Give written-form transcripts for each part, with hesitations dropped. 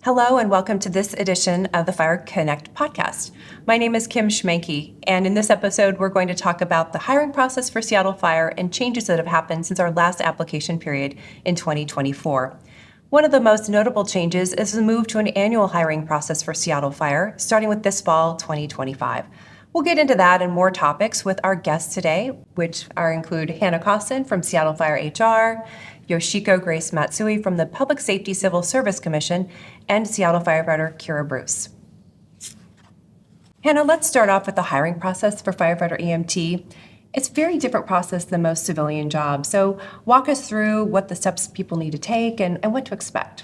Hello and welcome to this edition of the Fire Connect podcast. My name is Kim Schmanke, and in this episode, we're going to talk about the hiring process for Seattle Fire and changes that have happened since our last application period in 2024. One of the most notable changes is the move to an annual hiring process for Seattle Fire, starting with this fall 2025. We'll get into that and more topics with our guests today, which include Hannah Kosten from Seattle Fire HR, Yoshiko Grace Matsui from the Public Safety Civil Service Commission, and Seattle Firefighter Kyra Bruce. Hannah, let's start off with the hiring process for firefighter EMT. It's a very different process than most civilian jobs, so walk us through what the steps people need to take and what to expect.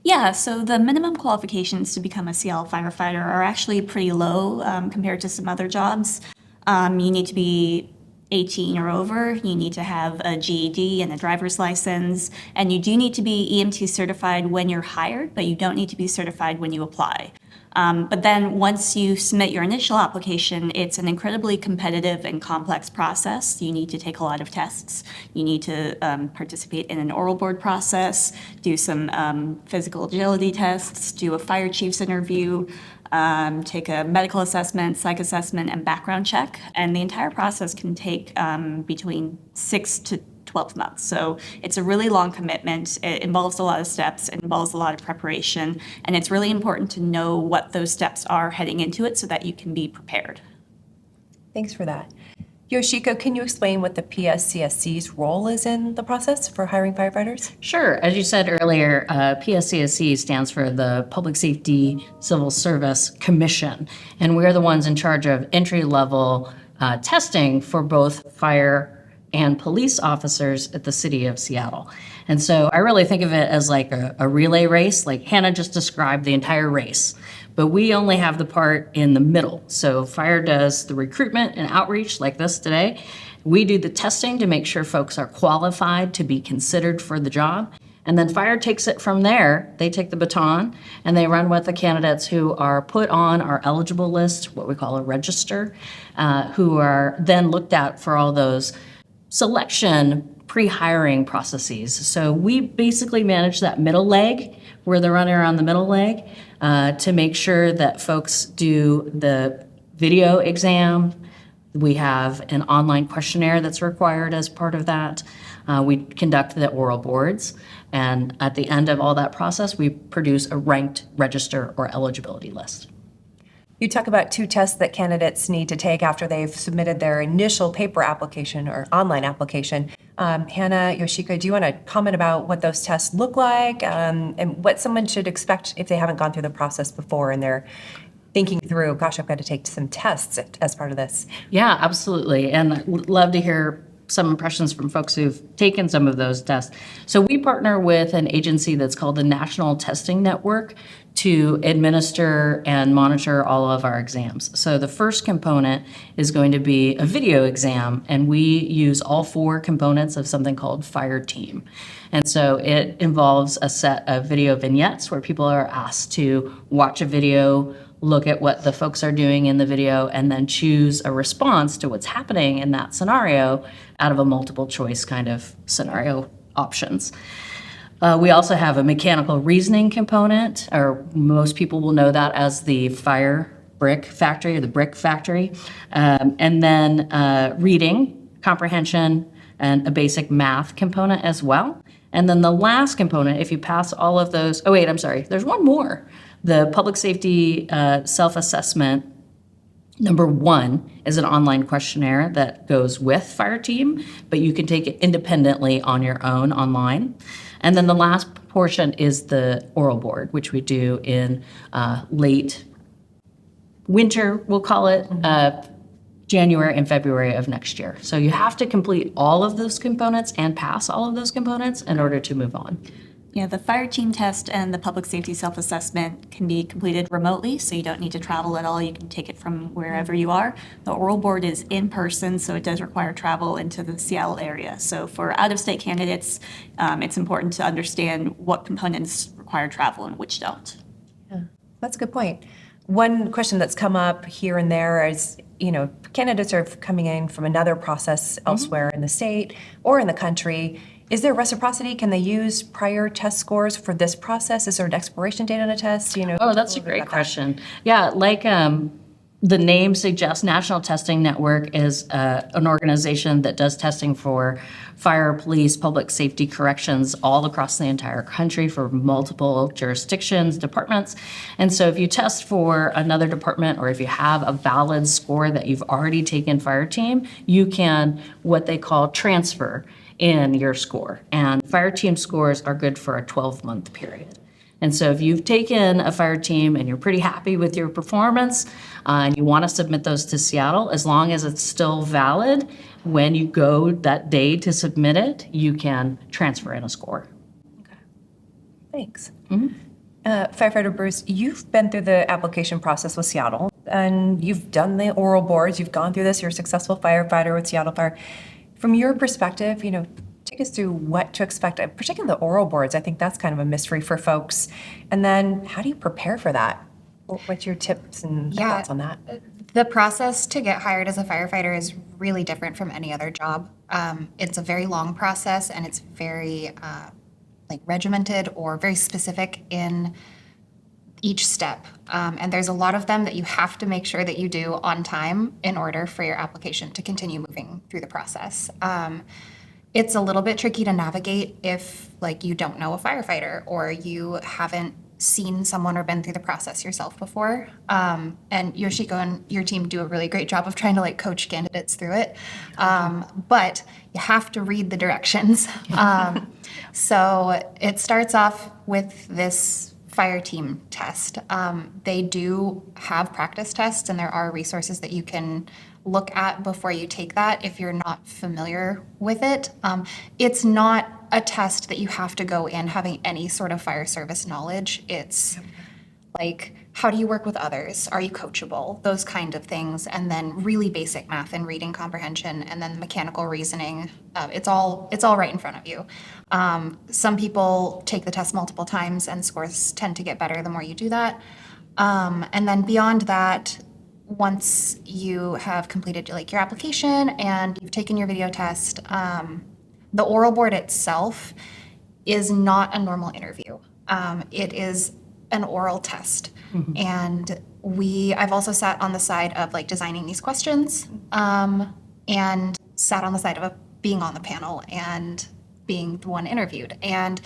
Yeah, so the minimum qualifications to become a CL firefighter are actually pretty low compared to some other jobs. You need to be 18 or over, you need to have a GED and a driver's license, and you do need to be EMT certified when you're hired, but you don't need to be certified when you apply. But then once you submit your initial application, it's an incredibly competitive and complex process. You need to take a lot of tests. You need to participate in an oral board process, do some physical agility tests, do a fire chief's interview, take a medical assessment, psych assessment, and background check. And the entire process can take between 6 to 12 months. So it's a really long commitment. It involves a lot of steps, it involves a lot of preparation, and it's really important to know what those steps are heading into it so that you can be prepared. Thanks for that. Yoshiko, can you explain what the PSCSC's role is in the process for hiring firefighters? Sure. As you said earlier, PSCSC stands for the Public Safety Civil Service Commission, and we're the ones in charge of entry-level testing for both fire and police officers at the city of Seattle. And so I really think of it as like a relay race, like Hannah just described the entire race, but we only have the part in the middle. So fire does the recruitment and outreach like this today. We do the testing to make sure folks are qualified to be considered for the job. And then fire takes it from there. They take the baton and they run with the candidates who are put on our eligible list, what we call a register, who are then looked at for all those selection pre-hiring processes. So we basically manage that middle leg. We're the runner on the middle leg to make sure that folks do the video exam. We have an online questionnaire that's required as part of that. We conduct the oral boards. And at the end of all that process, we produce a ranked register or eligibility list. You talk about 2 tests that candidates need to take after they've submitted their initial paper application or online application. Hannah, Yoshiko, do you want to comment about what those tests look like and what someone should expect if they haven't gone through the process before and they're thinking through, gosh, I've got to take some tests as part of this? Yeah, absolutely. And I'd love to hear some impressions from folks who've taken some of those tests. So we partner with an agency that's called the National Testing Network to administer and monitor all of our exams. So the first component is going to be a video exam, and we use all 4 components of something called Fire Team. And so it involves a set of video vignettes where people are asked to watch a video, look at what the folks are doing in the video, and then choose a response to what's happening in that scenario out of a multiple choice kind of scenario options. We also have a mechanical reasoning component, or most people will know that as the fire brick factory or the brick factory. And then reading, comprehension, and a basic math component as well. And then the last component, if you pass all of those, there's one more. The public safety self-assessment, number 1, is an online questionnaire that goes with Fire Team, but you can take it independently on your own online. And then the last portion is the oral board, which we do in late winter, we'll call it, January and February of next year. So you have to complete all of those components and pass all of those components in order to move on. Yeah, the fire team test and the public safety self-assessment can be completed remotely, so you don't need to travel at all. You can take it from wherever you are. The oral board is in person, so it does require travel into the Seattle area. So for out-of-state candidates, it's important to understand what components require travel and which don't. Yeah, that's a good point. One question that's come up here and there is, candidates are coming in from another process elsewhere in the state or in the country. Is there reciprocity? Can they use prior test scores for this process? Is there an expiration date on a test? Oh, that's a great question. Yeah, like the name suggests, National Testing Network is an organization that does testing for fire, police, public safety, corrections all across the entire country for multiple jurisdictions, departments. And so if you test for another department or if you have a valid score that you've already taken fire team, you can what they call transfer in your score. And fire team scores are good for a 12-month period. And so if you've taken a fire team and you're pretty happy with your performance and you want to submit those to Seattle, as long as it's still valid, when you go that day to submit it, you can transfer in a score. Okay. Thanks. Firefighter Bruce, you've been through the application process with Seattle and you've done the oral boards. You've gone through this. You're a successful firefighter with Seattle Fire. From your perspective, take us through what to expect, particularly the oral boards. I think that's kind of a mystery for folks. And then how do you prepare for that? What's your tips and thoughts on that? The process to get hired as a firefighter is really different from any other job. It's a very long process and it's very regimented or very specific in each step. And there's a lot of them that you have to make sure that you do on time in order for your application to continue moving through the process. It's a little bit tricky to navigate if you don't know a firefighter or you haven't seen someone or been through the process yourself before. And Yoshiko and your team do a really great job of trying to coach candidates through it. But you have to read the directions. So it starts off with this fire team test. They do have practice tests and there are resources that you can look at before you take that if you're not familiar with it. It's not a test that you have to go in having any sort of fire service knowledge. It's how do you work with others? Are you coachable? Those kind of things. And then really basic math and reading comprehension and then mechanical reasoning. It's all right in front of you. Some people take the test multiple times and scores tend to get better the more you do that. And then beyond that, once you have completed your application and you've taken your video test, the oral board itself is not a normal interview. It is an oral test. Mm-hmm. And I've also sat on the side of designing these questions and sat on the side of being on the panel and being the one interviewed. And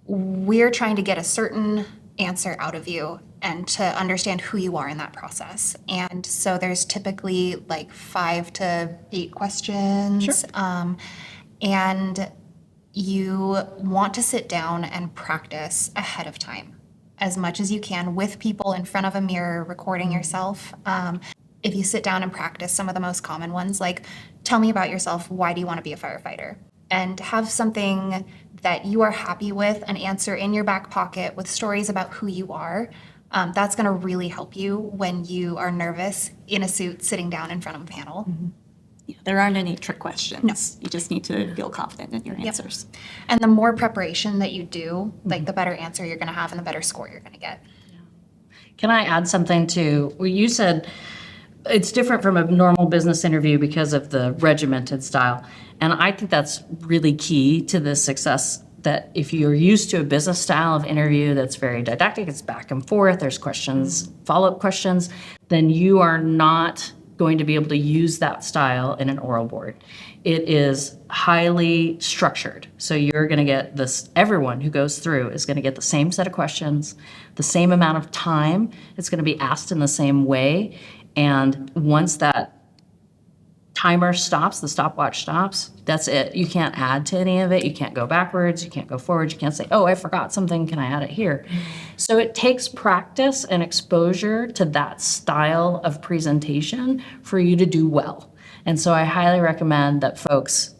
we're trying to get a certain answer out of you and to understand who you are in that process. And so there's typically 5 to 8 questions. Sure. And you want to sit down and practice ahead of time as much as you can with people in front of a mirror recording yourself. If you sit down and practice some of the most common ones, tell me about yourself, why do you want to be a firefighter? And have something that you are happy with, an answer in your back pocket with stories about who you are. That's going to really help you when you are nervous in a suit sitting down in front of a panel. Mm-hmm. Yeah, there aren't any trick questions. No. You just need to feel confident in your answers. Yep. And the more preparation that you do, the better answer you're going to have and the better score you're going to get. Yeah. Can I add something to what you said? It's different from a normal business interview because of the regimented style. And I think that's really key to the success, that if you're used to a business style of interview that's very didactic, it's back and forth, there's questions, follow-up questions, then you are not going to be able to use that style in an oral board. It is highly structured. So you're going to get this, everyone who goes through is going to get the same set of questions, the same amount of time. It's going to be asked in the same way. And once that timer stops, the stopwatch stops, that's it. You can't add to any of it. You can't go backwards. You can't go forwards. You can't say, oh, I forgot something. Can I add it here? So it takes practice and exposure to that style of presentation for you to do well. And so I highly recommend that folks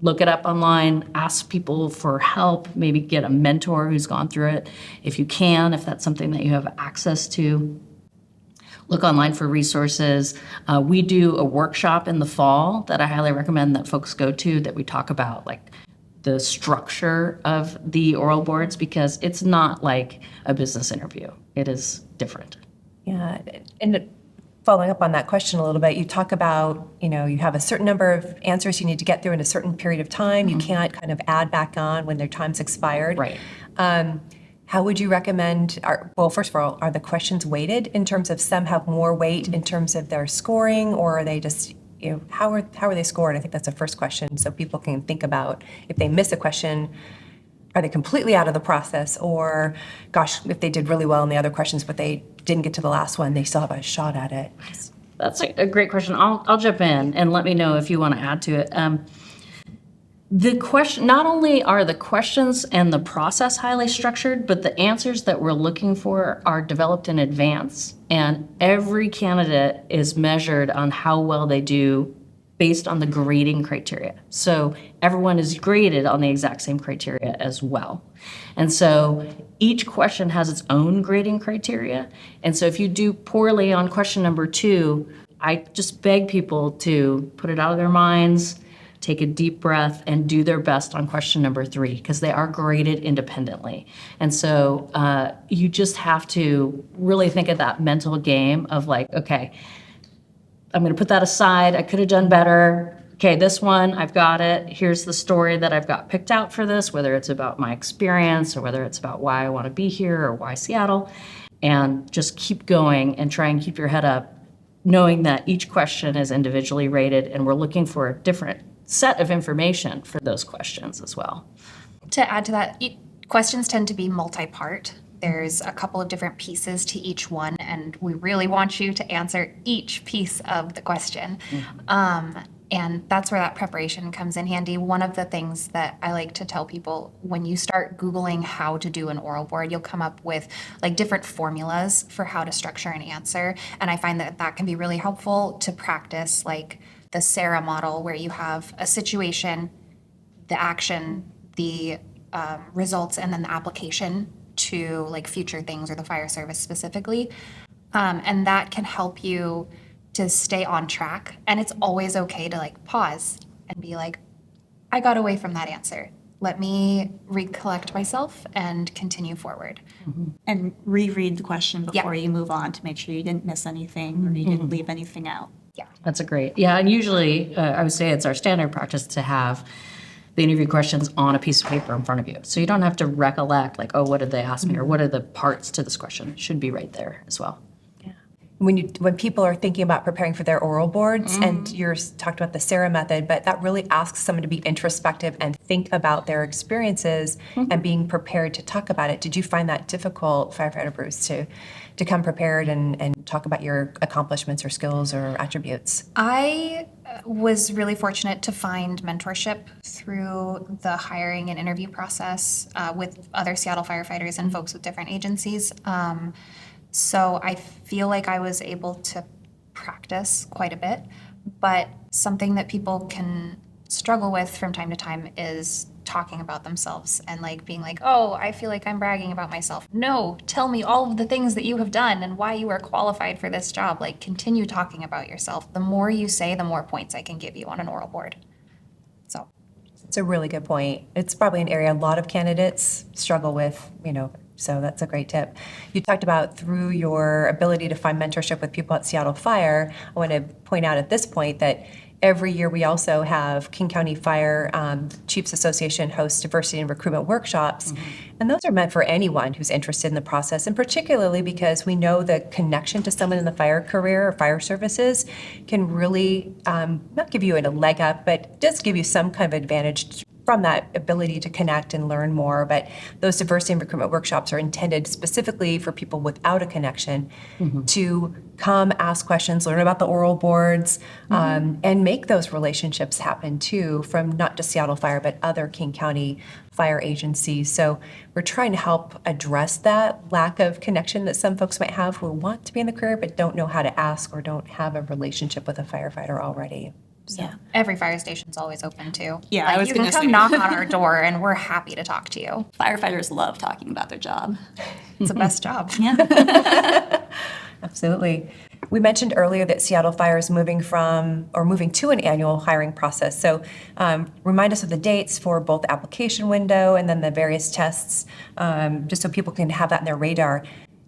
look it up online, ask people for help, maybe get a mentor who's gone through it. If you can, if that's something that you have access to. Look online for resources. We do a workshop in the fall that I highly recommend that folks go to, that we talk about the structure of the oral boards, because it's not like a business interview. It is different. Yeah, and following up on that question a little bit, you talk about, you have a certain number of answers you need to get through in a certain period of time. You can't kind of add back on when their time's expired. Right. How would you recommend, well, first of all, are the questions weighted in terms of some have more weight in terms of their scoring, or are they just, how are they scored? I think that's the first question, so people can think about if they miss a question, are they completely out of the process? Or, gosh, if they did really well in the other questions, but they didn't get to the last one, they still have a shot at it. That's a great question. I'll jump in and let me know if you want to add to it. The question, not only are the questions and the process highly structured, but the answers that we're looking for are developed in advance. And every candidate is measured on how well they do based on the grading criteria. So everyone is graded on the exact same criteria as well. And so each question has its own grading criteria. And so if you do poorly on question number 2, I just beg people to put it out of their minds, take a deep breath, and do their best on question number 3, because they are graded independently. And so you just have to really think of that mental game of like, okay, I'm going to put that aside. I could have done better. Okay, this one, I've got it. Here's the story that I've got picked out for this, whether it's about my experience or whether it's about why I want to be here or why Seattle. And just keep going and try and keep your head up, knowing that each question is individually rated and we're looking for a different set of information for those questions as well. To add to that, questions tend to be multi-part. There's a couple of different pieces to each one, and we really want you to answer each piece of the question. And that's where that preparation comes in handy. One of the things that I like to tell people, when you start Googling how to do an oral board, you'll come up with like different formulas for how to structure an answer. And I find that that can be really helpful to practice like the Sarah model, where you have a situation, the action, the results, and then the application to like future things or the fire service specifically. And that can help you to stay on track. And it's always okay to like pause and be like, I got away from that answer. Let me recollect myself and continue forward. And reread the question before you move on to make sure you didn't miss anything or you didn't leave anything out. That's a great, and usually I would say it's our standard practice to have the interview questions on a piece of paper in front of you. So you don't have to recollect like, oh, what did they ask me? Or what are the parts to this question? It should be right there as well. When people are thinking about preparing for their oral boards, and you're talked about the Sarah method, but that really asks someone to be introspective and think about their experiences and being prepared to talk about it. Did you find that difficult, Firefighter Bruce, to come prepared and talk about your accomplishments or skills or attributes? I was really fortunate to find mentorship through the hiring and interview process with other Seattle firefighters and folks with different agencies. So I feel like I was able to practice quite a bit, but something that people can struggle with from time to time is talking about themselves and like being like, oh, I feel like I'm bragging about myself. No, tell me all of the things that you have done and why you are qualified for this job. Like, continue talking about yourself. The more you say, the more points I can give you on an oral board. So It's a really good point. It's probably an area a lot of candidates struggle with, so that's a great tip. You talked about through your ability to find mentorship with people at Seattle Fire. I want to point out at this point that every year we also have King County Fire Chiefs Association host diversity and recruitment workshops. And those are meant for anyone who's interested in the process, and particularly because we know the connection to someone in the fire career or fire services can really not give you a leg up, but does give you some kind of advantage from that ability to connect and learn more. But those diversity and recruitment workshops are intended specifically for people without a connection to come ask questions, learn about the oral boards, and make those relationships happen too, from not just Seattle Fire, but other King County fire agencies. So we're trying to help address that lack of connection that some folks might have who want to be in the career but don't know how to ask or don't have a relationship with a firefighter already. So. Yeah. every fire station's always open too. Yeah, Like, I was you can gonna come say. knock on our door and we're happy to talk to you. Firefighters love talking about their job. It's the best job. Absolutely. We mentioned earlier that Seattle Fire is moving to an annual hiring process. So remind us of the dates for both the application window and then the various tests, just so people can have that in their radar.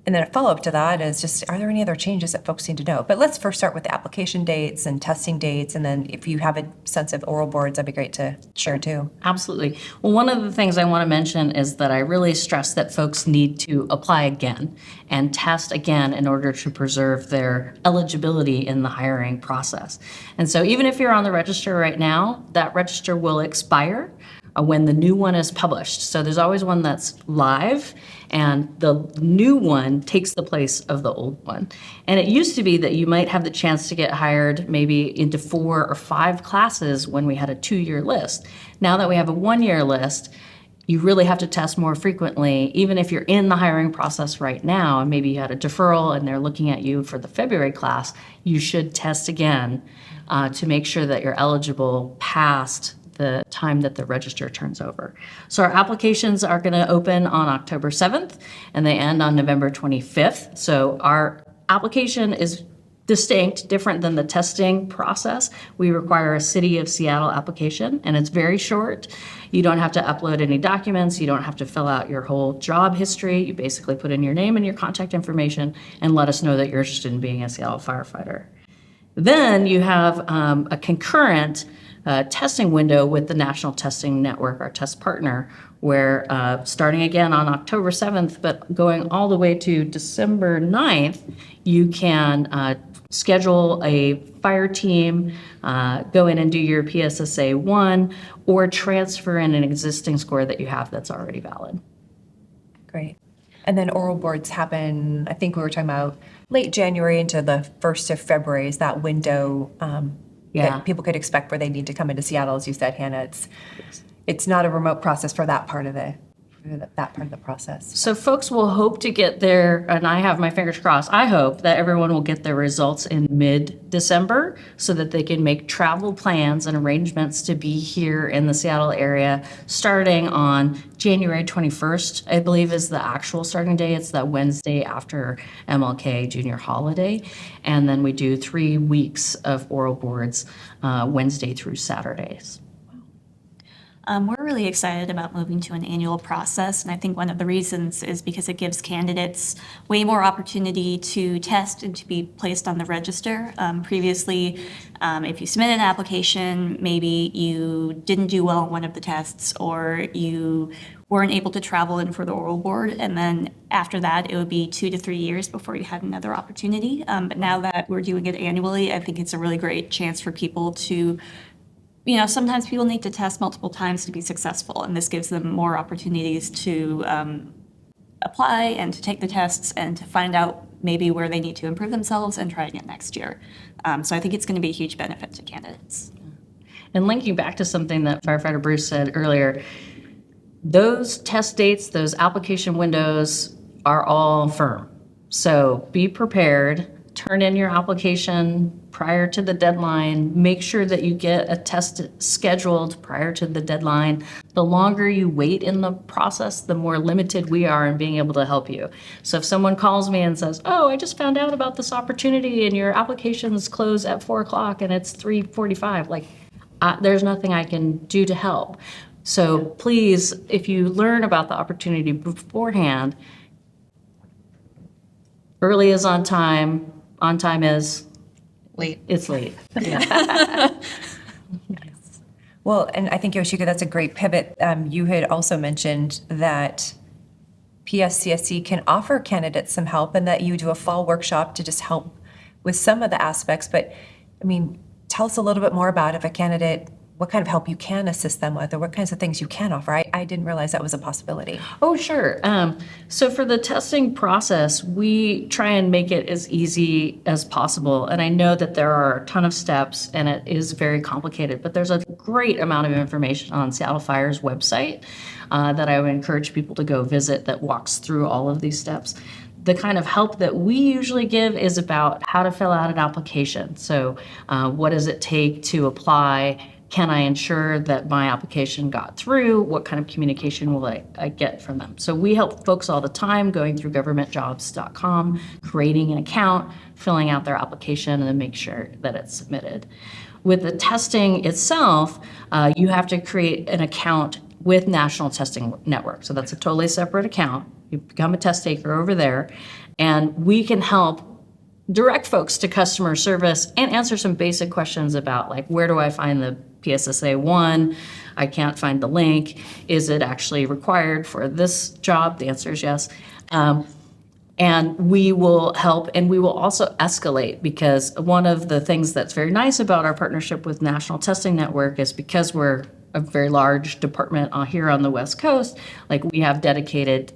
And then a follow-up to that is just, are there any other changes that folks need to know? But let's first start with the application dates and testing dates, and then if you have a sense of oral boards, that'd be great to share too. Absolutely. Well, one of the things I want to mention is that I really stress that folks need to apply again and test again in order to preserve their eligibility in the hiring process. And so even if you're on the register right now, that register will expire when the new one is published. So there's always one that's live, and the new one takes the place of the old one. And it used to be that you might have the chance to get hired maybe into 4 or 5 classes when we had a 2-year list. Now that we have a 1-year list, you really have to test more frequently. Even if you're in the hiring process right now and maybe you had a deferral and they're looking at you for the February class, you should test again to make sure that you're eligible past the time that the register turns over. So our applications are going to open on October 7th and they end on November 25th. So our application is distinct, different than the testing process. We require a City of Seattle application, and it's very short. You don't have to upload any documents. You don't have to fill out your whole job history. You basically put in your name and your contact information and let us know that you're interested in being a Seattle firefighter. Then you have a concurrent testing window with the National Testing Network, our test partner, where starting again on October 7th, but going all the way to December 9th, you can schedule a fire team, go in and do your PSSA 1, or transfer in an existing score that you have that's already valid. Great. And then oral boards happen, I think we were talking about late January into the 1st of February. Is that window that people could expect where they need to come into Seattle, as you said, Hannah? It's not a remote process for that part of the process. So folks will hope to get their, and I have my fingers crossed, I hope that everyone will get their results in mid-December so that they can make travel plans and arrangements to be here in the Seattle area starting on January 21st, I believe is the actual starting day. It's that Wednesday after MLK junior holiday. And then we do 3 weeks of oral boards, Wednesday through Saturdays. We're really excited about moving to an annual process, and I think one of the reasons is because it gives candidates way more opportunity to test and to be placed on the register. Previously, if you submit an application, maybe you didn't do well on one of the tests, or you weren't able to travel in for the oral board, and then after that, it would be 2 to 3 years before you had another opportunity. But now that we're doing it annually, I think it's a really great chance for people to, sometimes people need to test multiple times to be successful, and this gives them more opportunities to apply and to take the tests and to find out maybe where they need to improve themselves and try again next year. So I think it's going to be a huge benefit to candidates. And linking back to something that Firefighter Bruce said earlier, those test dates, those application windows are all firm. So be prepared. Turn in your application prior to the deadline. Make sure that you get a test scheduled prior to the deadline. The longer you wait in the process, the more limited we are in being able to help you. So if someone calls me and says, "Oh, I just found out about this opportunity and your applications close at 4 o'clock and it's 3:45, there's nothing I can do to help." So please, if you learn about the opportunity beforehand, early is on time is Late. it's late. Well, and I think, Yoshiko, that's a great pivot. You had also mentioned that PSCSC can offer candidates some help and that you do a fall workshop to just help with some of the aspects. But, tell us a little bit more about if a candidate, what kind of help you can assist them with, or what kinds of things you can offer. I didn't realize that was a possibility. Oh, sure. So for the testing process, we try and make it as easy as possible. And I know that there are a ton of steps and it is very complicated, but there's a great amount of information on Seattle Fire's website that I would encourage people to go visit that walks through all of these steps. The kind of help that we usually give is about how to fill out an application. So what does it take to apply? Can I ensure that my application got through? What kind of communication will I get from them? So we help folks all the time going through governmentjobs.com, creating an account, filling out their application, and then make sure that it's submitted. With the testing itself, you have to create an account with National Testing Network. So that's a totally separate account. You become a test taker over there. And we can help direct folks to customer service and answer some basic questions about, like, where do I find the PSSA 1? I can't find the link. Is it actually required for this job? The answer is yes. And we will help, and we will also escalate, because one of the things that's very nice about our partnership with National Testing Network is, because we're a very large department here on the West Coast, like, we have dedicated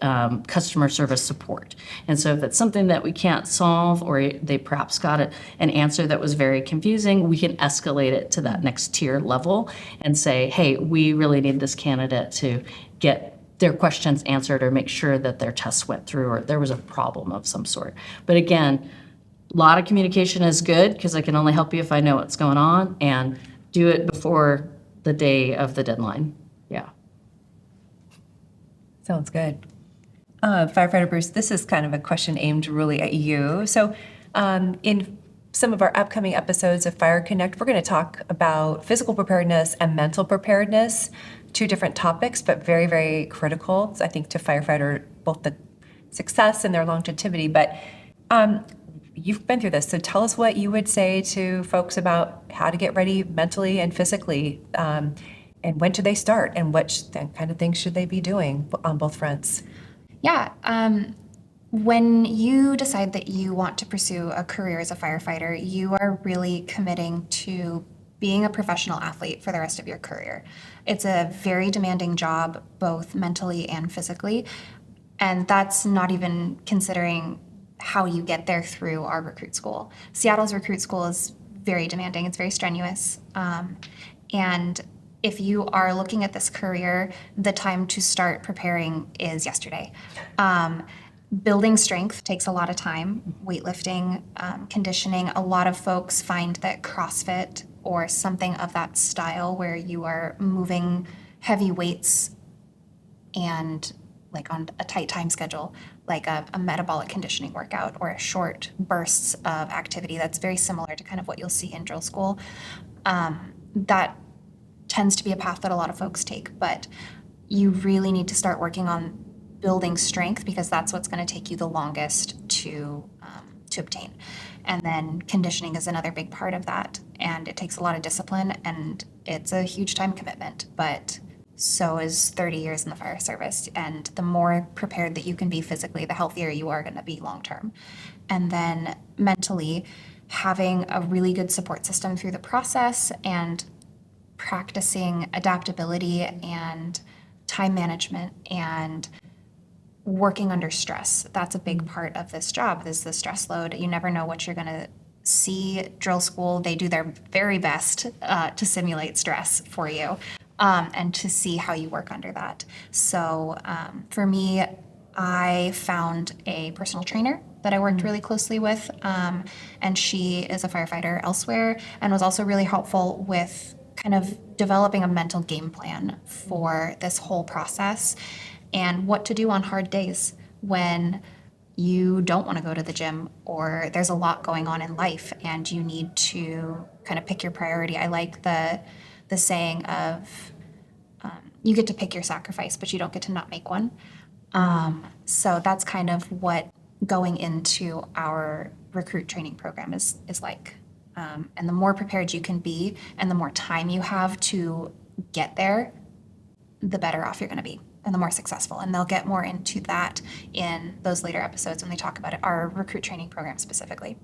customer service support. And so if it's something that we can't solve, or they perhaps got an answer that was very confusing, we can escalate it to that next tier level and say, hey, we really need this candidate to get their questions answered, or make sure that their tests went through, or there was a problem of some sort. But again, a lot of communication is good, because I can only help you if I know what's going on, and do it before the day of the deadline. Yeah. Sounds good. Firefighter Bruce, this is kind of a question aimed really at you. So in some of our upcoming episodes of Fire Connect, we're going to talk about physical preparedness and mental preparedness, two different topics, but very, very critical, I think, to firefighter, both the success and their longevity. But you've been through this, so tell us what you would say to folks about how to get ready mentally and physically, and when should they start, and what kind of things should they be doing on both fronts? Yeah. When you decide that you want to pursue a career as a firefighter, you are really committing to being a professional athlete for the rest of your career. It's a very demanding job, both mentally and physically. And that's not even considering how you get there through our recruit school. Seattle's recruit school is very demanding. It's very strenuous. And if you are looking at this career, the time to start preparing is yesterday. Building strength takes a lot of time. Weightlifting, conditioning. A lot of folks find that CrossFit or something of that style, where you are moving heavy weights and like on a tight time schedule, like a metabolic conditioning workout or a short bursts of activity that's very similar to kind of what you'll see in drill school. That tends to be a path that a lot of folks take, but you really need to start working on building strength, because that's what's going to take you the longest to obtain. And then conditioning is another big part of that, and it takes a lot of discipline, and it's a huge time commitment, but so is 30 years in the fire service. And the more prepared that you can be physically, the healthier you are going to be long term. And then mentally, having a really good support system through the process, and practicing adaptability and time management and working under stress. That's a big part of this job, is the stress load. You never know what you're going to see. Drill school, they do their very best to simulate stress for you, and to see how you work under that. So for me, I found a personal trainer that I worked really closely with, and she is a firefighter elsewhere, and was also really helpful with kind of developing a mental game plan for this whole process, and what to do on hard days when you don't want to go to the gym, or there's a lot going on in life and you need to kind of pick your priority. I like the saying of you get to pick your sacrifice, but you don't get to not make one. So that's kind of what going into our recruit training program is like. And the more prepared you can be, and the more time you have to get there, the better off you're going to be, and the more successful. And they'll get more into that in those later episodes when they talk about it, our recruit training program specifically.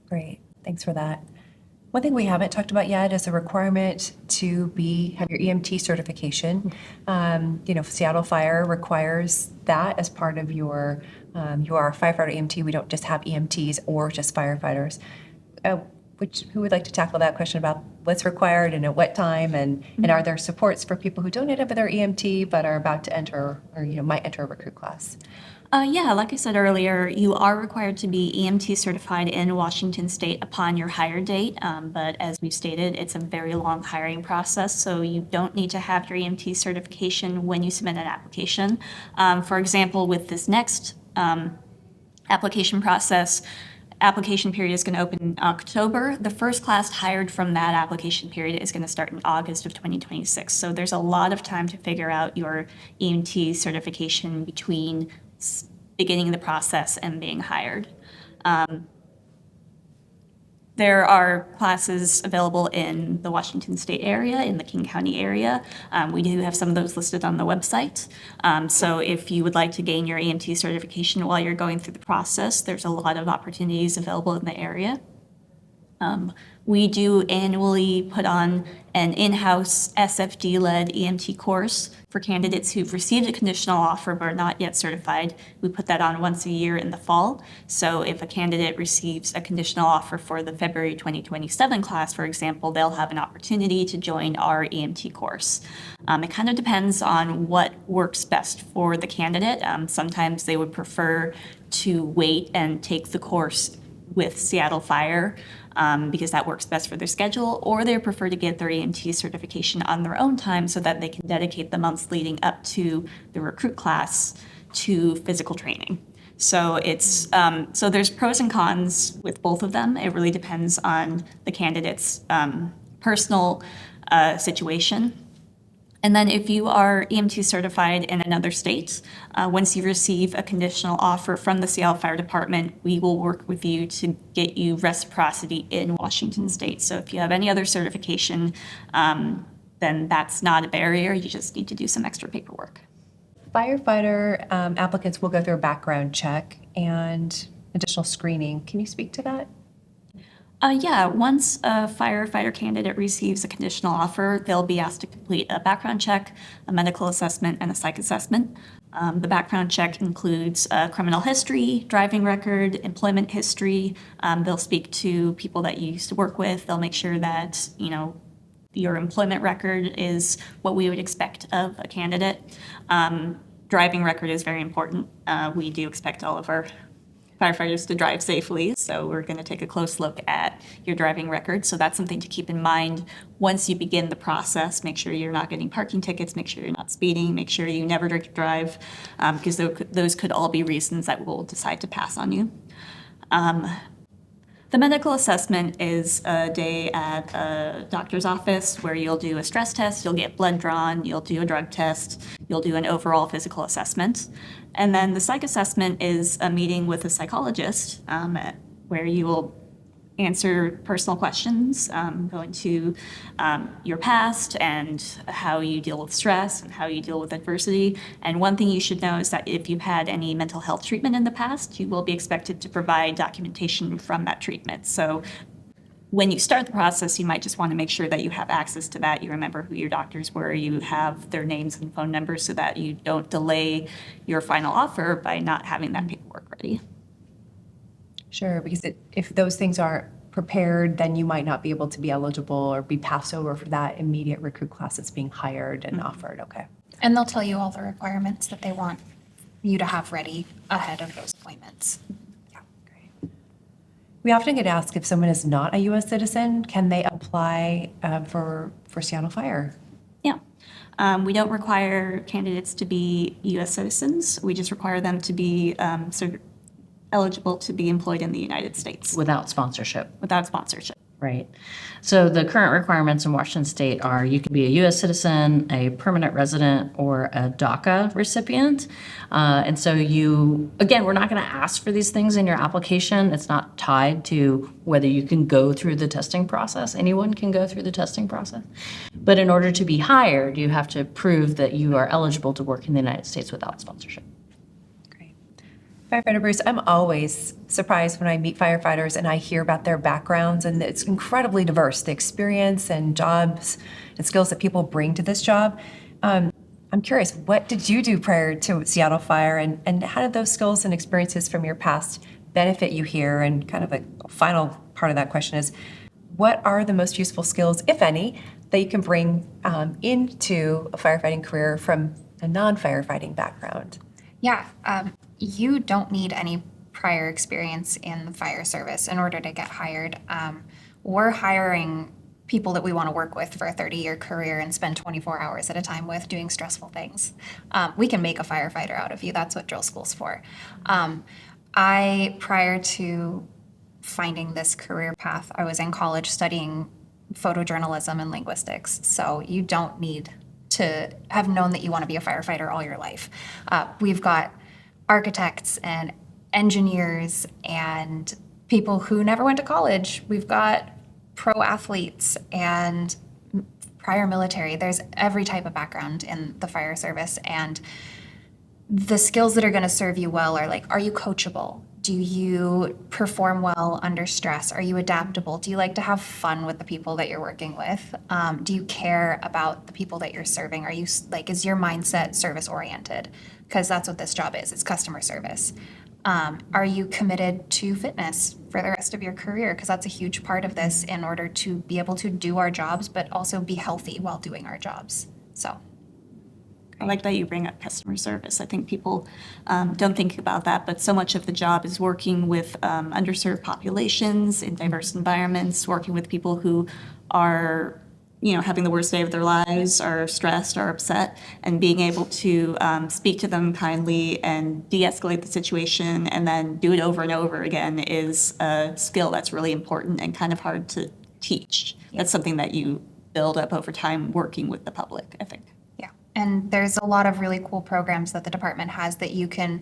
Great, thanks for that. One thing we haven't talked about yet is a requirement to have your EMT certification. Seattle Fire requires that as part of you are a firefighter EMT. We don't just have EMTs or just firefighters. Who would like to tackle that question about what's required and at what time, and are there supports for people who don't yet have their EMT but are about to enter, or might enter a recruit class? Yeah, like I said earlier, you are required to be EMT certified in Washington State upon your hire date. But as we've stated, it's a very long hiring process, so you don't need to have your EMT certification when you submit an application. For example, with this next application process, application period is going to open in October. The first class hired from that application period is going to start in August of 2026. So there's a lot of time to figure out your EMT certification between beginning the process and being hired. There are classes available in the Washington State area, in the King County area. We do have some of those listed on the website. So if you would like to gain your EMT certification while you're going through the process, there's a lot of opportunities available in the area. We do annually put on an in-house SFD-led EMT course for candidates who've received a conditional offer but are not yet certified. We put that on once a year in the fall. So if a candidate receives a conditional offer for the February 2027 class, for example, they'll have an opportunity to join our EMT course. It kind of depends on what works best for the candidate. Sometimes they would prefer to wait and take the course with Seattle Fire because that works best for their schedule, or they prefer to get their EMT certification on their own time so that they can dedicate the months leading up to the recruit class to physical training. So it's so there's pros and cons with both of them. It really depends on the candidate's personal situation. And then if you are EMT certified in another state, once you receive a conditional offer from the Seattle Fire Department, we will work with you to get you reciprocity in Washington State. So if you have any other certification, then that's not a barrier. You just need to do some extra paperwork. Firefighter applicants will go through a background check and additional screening. Can you speak to that? Yeah, once a firefighter candidate receives a conditional offer, they'll be asked to complete a background check, a medical assessment, and a psych assessment. The background check includes criminal history, driving record, employment history. They'll speak to people that you used to work with. They'll make sure that, your employment record is what we would expect of a candidate. Driving record is very important. We do expect all of our firefighters to drive safely, so we're going to take a close look at your driving record. So that's something to keep in mind once you begin the process. Make sure you're not getting parking tickets, make sure you're not speeding, make sure you never drink or drive, because those could all be reasons that we'll decide to pass on you. The medical assessment is a day at a doctor's office where you'll do a stress test, you'll get blood drawn, you'll do a drug test, you'll do an overall physical assessment. And then the psych assessment is a meeting with a psychologist where you will answer personal questions, go into your past and how you deal with stress and how you deal with adversity. And one thing you should know is that if you've had any mental health treatment in the past, you will be expected to provide documentation from that treatment. So when you start the process, you might just want to make sure that you have access to that. You remember who your doctors were, you have their names and phone numbers so that you don't delay your final offer by not having that paperwork ready. Sure, because if those things aren't prepared, then you might not be able to be eligible or be passed over for that immediate recruit class that's being hired and offered. Okay. And they'll tell you all the requirements that they want you to have ready ahead of those appointments. Yeah, great. We often get asked if someone is not a U.S. citizen, can they apply for Seattle Fire? Yeah. We don't require candidates to be U.S. citizens. We just require them to be eligible to be employed in the United States. Without sponsorship. Without sponsorship. Right. So the current requirements in Washington State are you can be a U.S. citizen, a permanent resident, or a DACA recipient. And so we're not going to ask for these things in your application. It's not tied to whether you can go through the testing process. Anyone can go through the testing process. But in order to be hired, you have to prove that you are eligible to work in the United States without sponsorship. Firefighter Bruce, I'm always surprised when I meet firefighters and I hear about their backgrounds, and it's incredibly diverse, the experience and jobs and skills that people bring to this job. I'm curious, what did you do prior to Seattle Fire, and how did those skills and experiences from your past benefit you here? And kind of a final part of that question is, what are the most useful skills, if any, that you can bring into a firefighting career from a non-firefighting background? Yeah, you don't need any prior experience in the fire service in order to get hired. We're hiring people that we want to work with for a 30-year career and spend 24 hours at a time with doing stressful things. We can make a firefighter out of you. That's what drill school's for. Prior to finding this career path, I was in college studying photojournalism and linguistics. So you don't need to have known that you want to be a firefighter all your life. We've got architects and engineers and people who never went to college. We've got pro athletes and prior military. There's every type of background in the fire service, and the skills that are going to serve you well are like, are you coachable? Do you perform well under stress? Are you adaptable? Do you like to have fun with the people that you're working with? Do you care about the people that you're serving? Are you like, is your mindset service oriented? Because that's what this job is. It's customer service. Are you committed to fitness for the rest of your career? Because that's a huge part of this in order to be able to do our jobs, but also be healthy while doing our jobs. So. I like that you bring up customer service. I think people don't think about that, but so much of the job is working with underserved populations in diverse environments, working with people who are, having the worst day of their lives, are stressed, are upset, and being able to speak to them kindly and de-escalate the situation and then do it over and over again is a skill that's really important and kind of hard to teach. Yeah. That's something that you build up over time working with the public, I think. And there's a lot of really cool programs that the department has that you can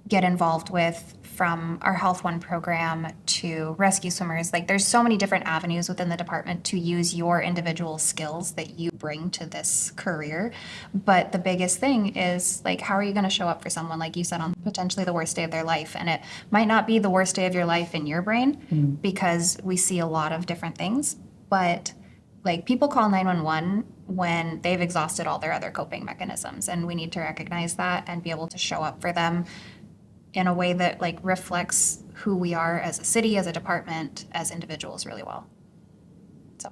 get involved with, from our Health One program to rescue swimmers. Like, there's so many different avenues within the department to use your individual skills that you bring to this career. But the biggest thing is, like, how are you going to show up for someone, like you said, on potentially the worst day of their life? And it might not be the worst day of your life in your brain because we see a lot of different things. But like, people call 911 when they've exhausted all their other coping mechanisms, and we need to recognize that and be able to show up for them in a way that like reflects who we are as a city, as a department, as individuals really well. So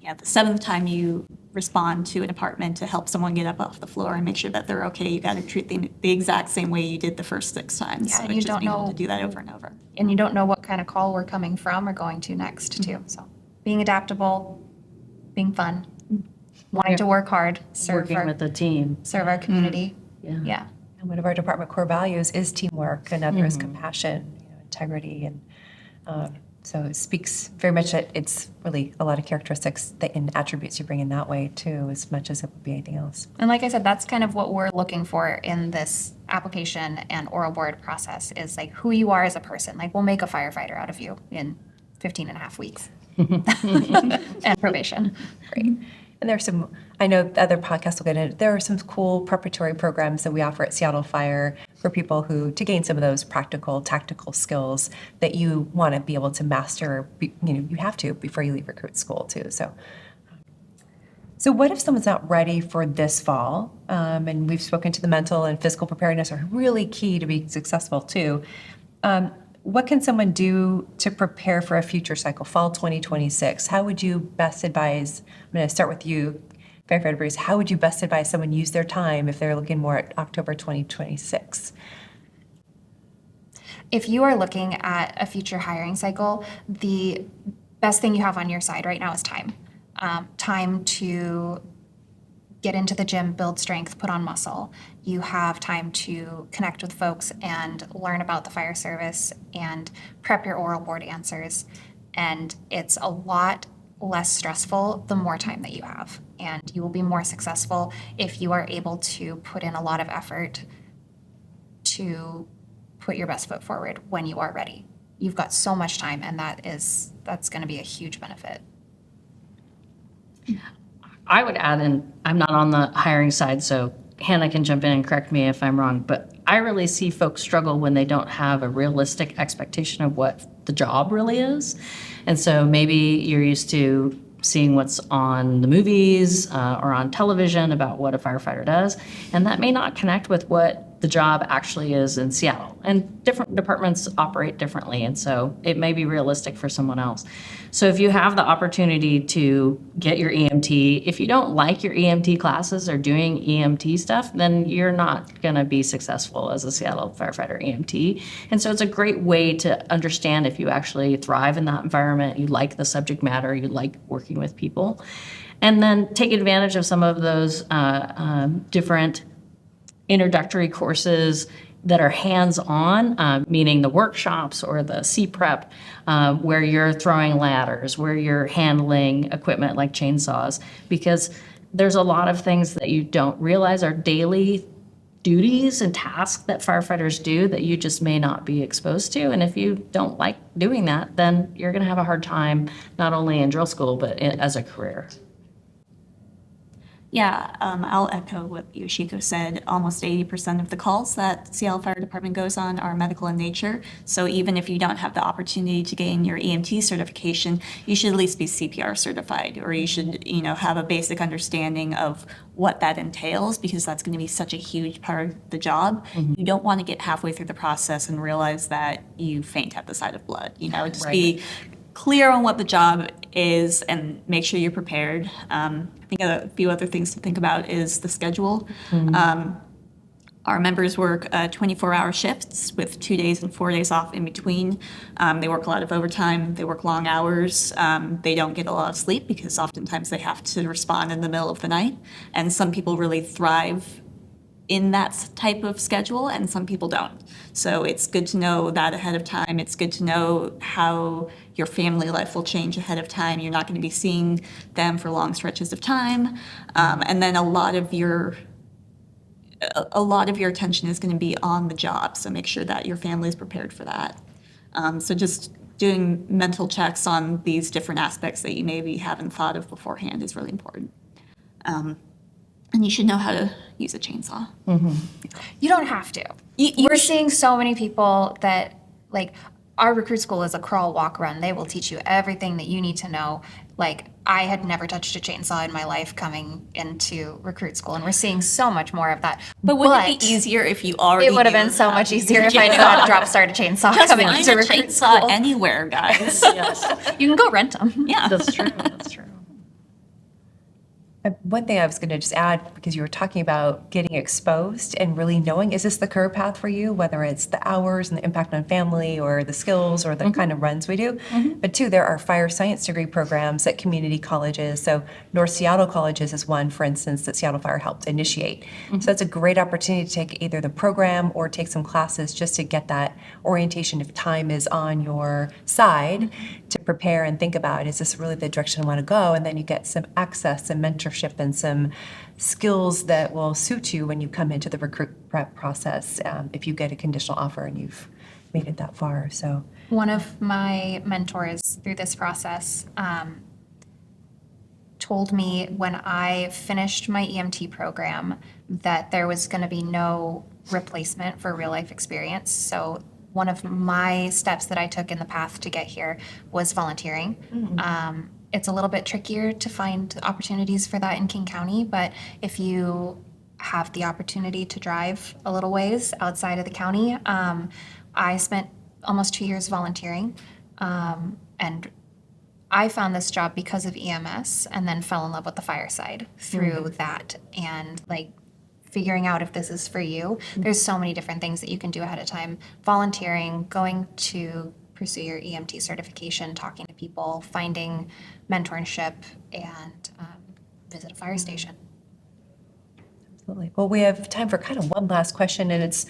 yeah, the seventh time you respond to an apartment to help someone get up off the floor and make sure that they're okay, you got to treat them the exact same way you did the first 6 times. Yeah, so and you just don't being able know to do that over and over. And you don't know what kind of call we're coming from or going to next too. So being adaptable, being fun, wanting to work hard, Working with the team. serve our community. Yeah. And one of our department core values is teamwork, another is compassion, integrity. And so it speaks very much that it's really a lot of characteristics and attributes you bring in that way too, as much as it would be anything else. And like I said, that's kind of what we're looking for in this application and oral board process, is like who you are as a person. Like, we'll make a firefighter out of you in 15 and a half weeks. And probation. Great. And there's some, I know other podcasts will get into it, there are some cool preparatory programs that we offer at Seattle Fire for people to gain some of those practical, tactical skills that you want to be able to master, you have to before you leave recruit school too. So what if someone's not ready for this fall? And we've spoken to the mental and physical preparedness are really key to be successful too. What can someone do to prepare for a future cycle, fall 2026? How would you best advise, I'm going to start with you, Firefighter Bruce, how would you best advise someone use their time if they're looking more at October 2026? If you are looking at a future hiring cycle, the best thing you have on your side right now is time. Time to get into the gym, build strength, put on muscle. You have time to connect with folks and learn about the fire service and prep your oral board answers. And it's a lot less stressful the more time that you have. And you will be more successful if you are able to put in a lot of effort to put your best foot forward when you are ready. You've got so much time, and that's going to be a huge benefit. I would add, and I'm not on the hiring side, so Hannah can jump in and correct me if I'm wrong, but I really see folks struggle when they don't have a realistic expectation of what the job really is. And so maybe you're used to seeing what's on the movies or on television about what a firefighter does, and that may not connect with what the job actually is in Seattle. And different departments operate differently, and so it may be realistic for someone else. So if you have the opportunity to get your EMT, if you don't like your EMT classes or doing EMT stuff, then you're not going to be successful as a Seattle firefighter EMT. And so it's a great way to understand if you actually thrive in that environment, you like the subject matter, you like working with people, and then take advantage of some of those different introductory courses that are hands-on, meaning the workshops or the C-Prep, where you're throwing ladders, where you're handling equipment like chainsaws, because there's a lot of things that you don't realize are daily duties and tasks that firefighters do that you just may not be exposed to. And if you don't like doing that, then you're going to have a hard time, not only in drill school, but as a career. Yeah, I'll echo what Yoshiko said. Almost 80% of the calls that Seattle Fire Department goes on are medical in nature. So even if you don't have the opportunity to gain your EMT certification, you should at least be CPR certified, or you should, have a basic understanding of what that entails, because that's going to be such a huge part of the job. You don't want to get halfway through the process and realize that you faint at the sight of blood. Just be clear on what the job is and make sure you're prepared. I think a few other things to think about is the schedule. Our members work 24-hour shifts with 2 days and 4 days off in between. They work a lot of overtime. They work long hours. They don't get a lot of sleep because oftentimes they have to respond in the middle of the night. And some people really thrive in that type of schedule, and some people don't. So it's good to know that ahead of time. It's good to know how your family life will change ahead of time. You're not going to be seeing them for long stretches of time. And then a lot of your attention is going to be on the job. So make sure that your family is prepared for that. So just doing mental checks on these different aspects that you maybe haven't thought of beforehand is really important. And you should know how to use a chainsaw. You don't have to. We're seeing so many people that, like, our recruit school is a crawl, walk, run. They will teach you everything that you need to know. Like, I had never touched a chainsaw in my life coming into recruit school, and we're seeing so much more of that. But wouldn't it be easier if you already It would have been knew so how much to use easier a if I knew chainsaw? how to drop start a chainsaw Just coming find into a recruit chainsaw school. anywhere, guys. You can go rent them. Yeah. That's true. That's true. One thing I was going to just add, because you were talking about getting exposed and really knowing, is this the career path for you, whether it's the hours and the impact on family or the skills or the kind of runs we do. But two, there are fire science degree programs at community colleges. So North Seattle Colleges is one, for instance, that Seattle Fire helped initiate. So that's a great opportunity to take either the program or take some classes just to get that orientation if time is on your side to prepare and think about, is this really the direction I want to go? And then you get some access and mentorship and some skills that will suit you when you come into the recruit prep process, if you get a conditional offer and you've made it that far. So One of my mentors through this process told me when I finished my EMT program that there was going to be no replacement for real life experience. So one of my steps that I took in the path to get here was volunteering. It's a little bit trickier to find opportunities for that in King County, but if you have the opportunity to drive a little ways outside of the county, I spent almost 2 years volunteering, and I found this job because of EMS and then fell in love with the fire side through that, and like figuring out if this is for you. There's so many different things that you can do ahead of time. Volunteering, going to pursue your EMT certification, talking to people, finding mentorship, and visit a fire station. absolutely. Well, we have time for kind of one last question, and it's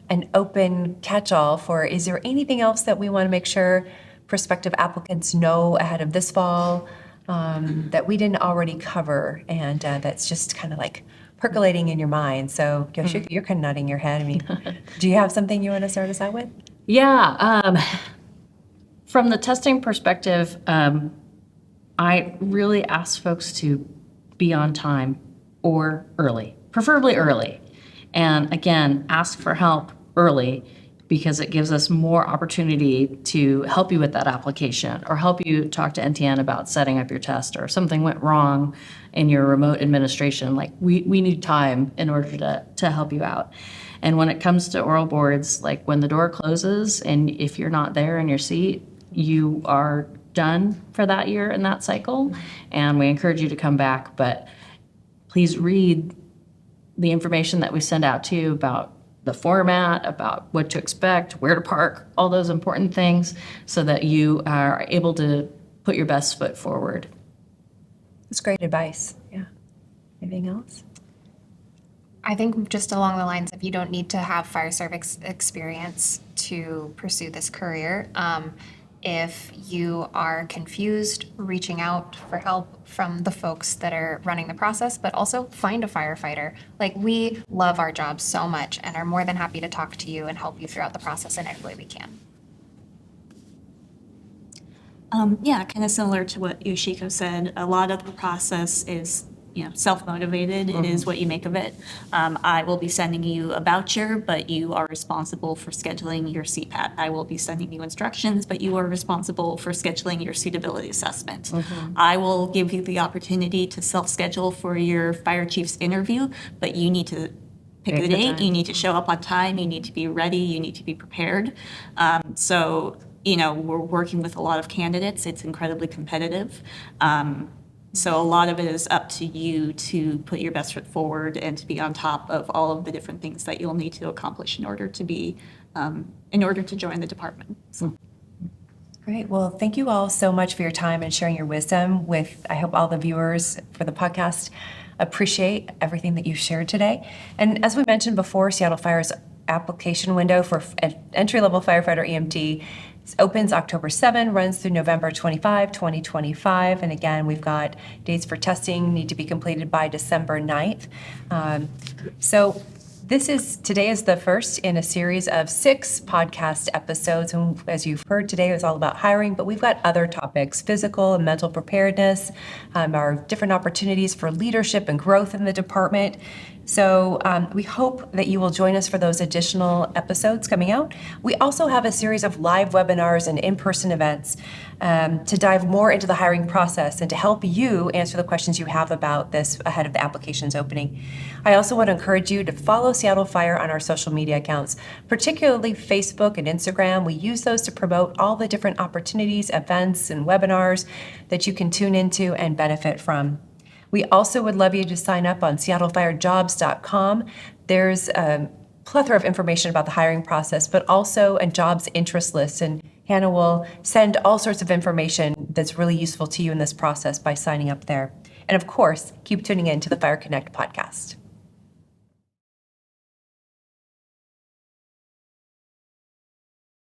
an open catch-all for, is there anything else that we want to make sure prospective applicants know ahead of this fall that we didn't already cover, and that's just kind of like percolating in your mind? So Yoshiko, you're kind of nodding your head. I mean, do you have something you want to start us out with? Yeah. From the testing perspective, I really ask folks to be on time or early, preferably early. And again, ask for help early because it gives us more opportunity to help you with that application or help you talk to NTN about setting up your test, or if something went wrong in your remote administration. Like we need time in order to help you out. And when it comes to oral boards, like when the door closes and if you're not there in your seat, you are done for that year in that cycle. And we encourage you to come back, but please read the information that we send out to you about the format, about what to expect, where to park, all those important things, so that you are able to put your best foot forward. That's great advice. Yeah. Anything else? I think just along the lines of, you don't need to have fire service experience to pursue this career. If you are confused, reaching out for help from the folks that are running the process, but also find a firefighter. Like, we love our jobs so much and are more than happy to talk to you and help you throughout the process in any way we can. Yeah, kind of similar to what Yoshiko said. A lot of the process is, self-motivated. It is what you make of it. I will be sending you a voucher, but you are responsible for scheduling your CPAT. I will be sending you instructions, but you are responsible for scheduling your suitability assessment. I will give you the opportunity to self-schedule for your fire chief's interview, but you need to pick the date. You need to show up on time. You need to be ready. You need to be prepared. We're working with a lot of candidates. It's incredibly competitive. So a lot of it is up to you to put your best foot forward and to be on top of all of the different things that you'll need to accomplish in order to join the department. So. Great. Well, thank you all so much for your time and sharing your wisdom with, I hope all the viewers for the podcast appreciate everything that you've shared today. And as we mentioned before, Seattle Fire's application window for an entry-level firefighter EMT opens October 7, runs through November 25, 2025. And again, we've got dates for testing need to be completed by December 9th. So today is the first in a series of 6 podcast episodes. And as you've heard today, it was all about hiring, but we've got other topics, physical and mental preparedness, our different opportunities for leadership and growth in the department. So we hope that you will join us for those additional episodes coming out. We also have a series of live webinars and in-person events to dive more into the hiring process and to help you answer the questions you have about this ahead of the applications opening. I also want to encourage you to follow Seattle Fire on our social media accounts, particularly Facebook and Instagram. We use those to promote all the different opportunities, events, and webinars that you can tune into and benefit from. We also would love you to sign up on seattlefirejobs.com. There's a plethora of information about the hiring process, but also a jobs interest list. And Hannah will send all sorts of information that's really useful to you in this process by signing up there. And of course, keep tuning in to the Fire Connect podcast.